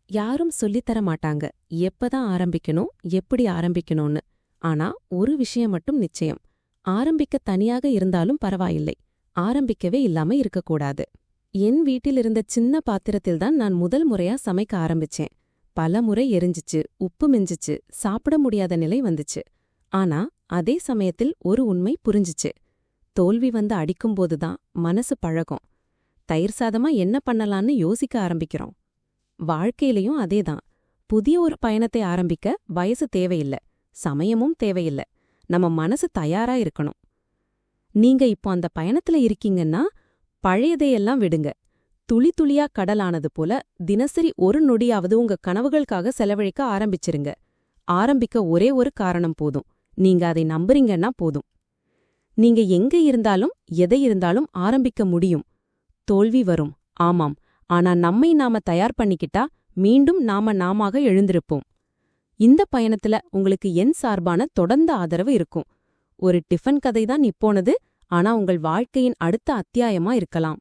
யாரும் சொல்லித்தர மாட்டாங்க எப்பதான் ஆரம்பிக்கணும், எப்படி ஆரம்பிக்கணும்னு. ஆனா ஒரு விஷயம் மட்டும் நிச்சயம். ஆரம்பிக்க தனியாக இருந்தாலும் பரவாயில்லை. ஆரம்பிக்கவே இல்லாம இருக்கக்கூடாது. என் வீட்டில் இருந்த சின்ன பாத்திரத்தில்தான் நான் முதல் முறையா சமைக்க ஆரம்பிச்சேன். பல முறை எரிஞ்சிச்சு, உப்பு மிஞ்சிச்சு, சாப்பிட முடியாத நிலை வந்துச்சு. ஆனா அதே சமயத்தில் ஒரு உண்மை புரிஞ்சிச்சு. தோல்வி வந்து அடிக்கும்போதுதான் மனசு பழகும். தயிர் சாதமா என்ன பண்ணலான்னு யோசிக்க ஆரம்பிக்கிறோம். வாழ்க்கையிலயும் அதேதான். புதிய ஒரு பயணத்தை ஆரம்பிக்க வயசு தேவையில்ல, சமயமும் தேவையில்ல. நம்ம மனசு தயாரா இருக்கணும். நீங்க இப்போ அந்த பயணத்துல இருக்கீங்கன்னா பழையதையெல்லாம் விடுங்க. துளி துளியா கடலானது போல தினசரி ஒரு நொடியாவது உங்க கனவுகளுக்காக செலவழிக்க ஆரம்பிச்சிருங்க. ஆரம்பிக்க ஒரே ஒரு காரணம் போதும். நீங்க அதை நம்புறீங்கன்னா போதும். நீங்க எங்க இருந்தாலும் எதை இருந்தாலும் ஆரம்பிக்க முடியும். தோல்வி வரும், ஆமாம். ஆனா நம்மை நாம தயார் பண்ணிக்கிட்டா மீண்டும் நாமாக எழுந்திருப்போம். இந்த பயணத்துல உங்களுக்கு என் சார்பான தொடர்ந்த ஆதரவு இருக்கும். ஒரு டிஃபன் கதைதான் இப்போனது, ஆனா உங்கள் வாழ்க்கையின் அடுத்த அத்தியாயமா இருக்கலாம்.